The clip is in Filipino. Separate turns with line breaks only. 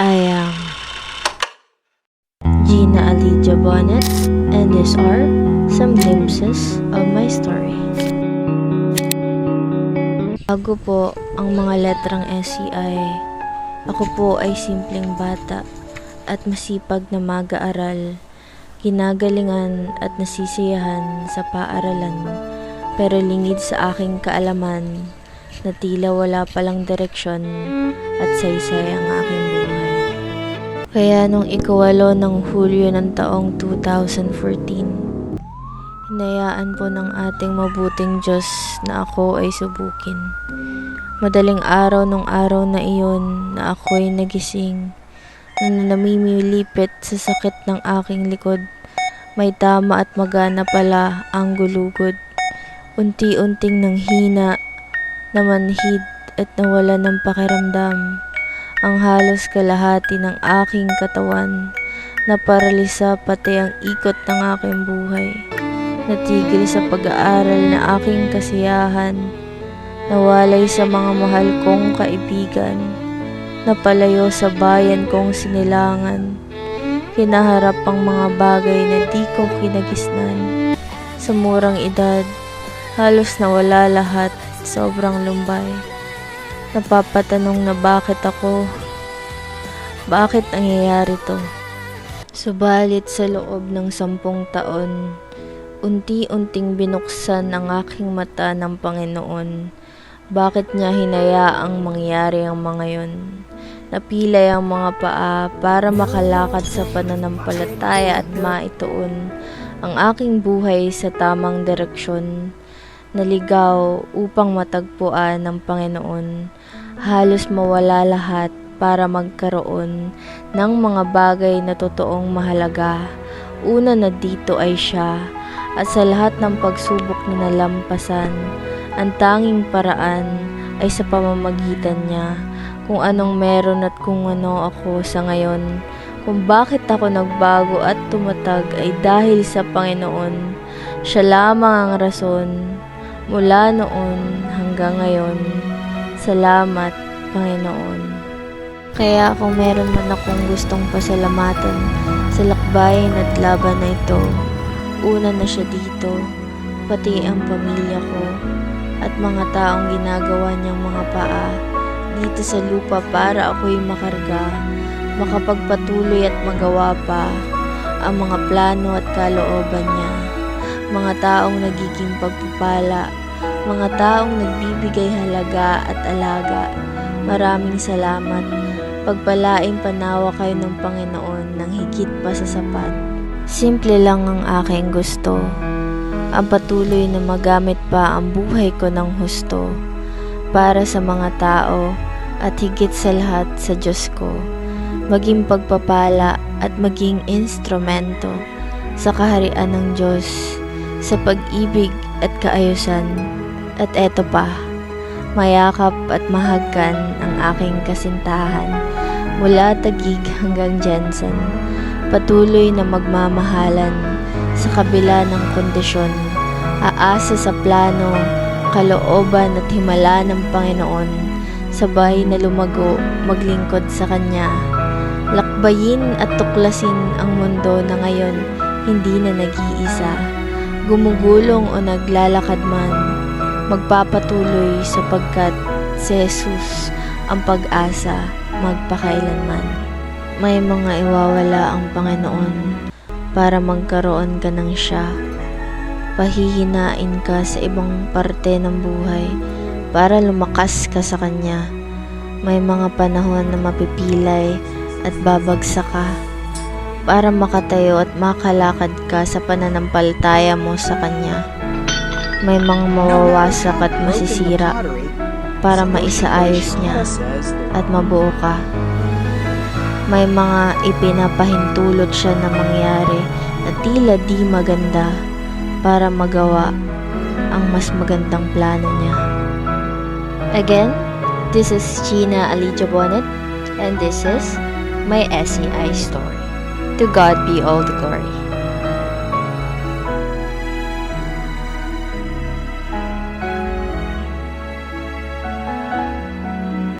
I am Gina Alicia Bonnet, and these are some glimpses of my story. Bago po ang mga letrang SCI, ako po ay simpleng bata at masipag na mag-aaral, ginagalingan at nasisiyahan sa paaralan, pero lingid sa aking kaalaman na tila wala palang direksyon at saysay ang aking buhay. Kaya nung ikawalo ng Hulyo ng taong 2014, hinayaan po ng ating mabuting Diyos na ako ay subukin. Madaling araw nung araw na iyon na ako'y nagising, na namimilipit sa sakit ng aking likod. May tama at magana pala ang gulugod. Unti-unting nanghina, namanhid at nawala ng pakiramdam ang halos kalahati ng aking katawan, naparalisa pati ang ikot ng aking buhay. Natigil sa pag-aaral na aking kasiyahan, nawalay sa mga mahal kong kaibigan, napalayo sa bayan kong sinilangan, kinaharap ang mga bagay na di ko kinagisnan. Sa murang edad, halos nawala lahat, sobrang lumbay. Napapatanong na bakit ako? Bakit nangyayari to? Subalit sa loob ng 10 taon, unti-unting binuksan ang aking mata ng Panginoon. Bakit niya hinayaang mangyari ang mga yon? Napilay ang mga paa para makalakad sa pananampalataya at maituon ang aking buhay sa tamang direksyon. Naligaw upang matagpuan ng Panginoon, halos mawala lahat para magkaroon ng mga bagay na totoong mahalaga. Una na dito ay siya, at sa lahat ng pagsubok na nalampasan, ang tanging paraan ay sa pamamagitan niya. Kung anong meron at kung ano ako sa ngayon, kung bakit ako nagbago at tumatag ay dahil sa Panginoon. Siya lamang ang rason. Mula noon hanggang ngayon, salamat Panginoon. Kaya kung meron man akong gustong pasalamatan sa lakbayin at laban na ito, una na siya dito, pati ang pamilya ko at mga taong ginagawa niyang mga paa dito sa lupa para ako'y makarga, makapagpatuloy at magawa pa ang mga plano at kalooban niya. Mga taong nagiging pagpupala, mga taong nagbibigay halaga at alaga. Maraming salamat. Pagpalaing panawa kayo ng Panginoon ng higit pa sa sapat. Simple lang ang aking gusto, ang patuloy na magamit pa ang buhay ko ng husto para sa mga tao at higit sa lahat sa Diyos ko. Maging pagpapala at maging instrumento sa kaharian ng Diyos, sa pag-ibig at kaayusan. At eto pa, mayakap at mahagkan ang aking kasintahan mula Taguig hanggang Jensen. Patuloy na magmamahalan sa kabila ng kondisyon, aasa sa plano, kalooban at himala ng Panginoon, sabay na lumago, maglingkod sa Kanya. Lakbayin at tuklasin ang mundo na ngayon hindi na nag-iisa. Gumugulong o naglalakad man, magpapatuloy sapagkat si Jesus ang pag-asa magpakailanman. May mga iwawala ang Panginoon para magkaroon ka ng siya. Pahihinain ka sa ibang parte ng buhay para lumakas ka sa Kanya. May mga panahon na mapipilay at babagsak ka para makatayo at makalakad ka sa pananampalataya mo sa Kanya. May mga mawawasak at masisira para maisaayos niya at mabuo ka. May mga ipinapahintulot siya na mangyari na tila di maganda para magawa ang mas magandang plano niya. Again, this is Gina Alicia Bonnet, and this is my SCI story. To God be all the glory.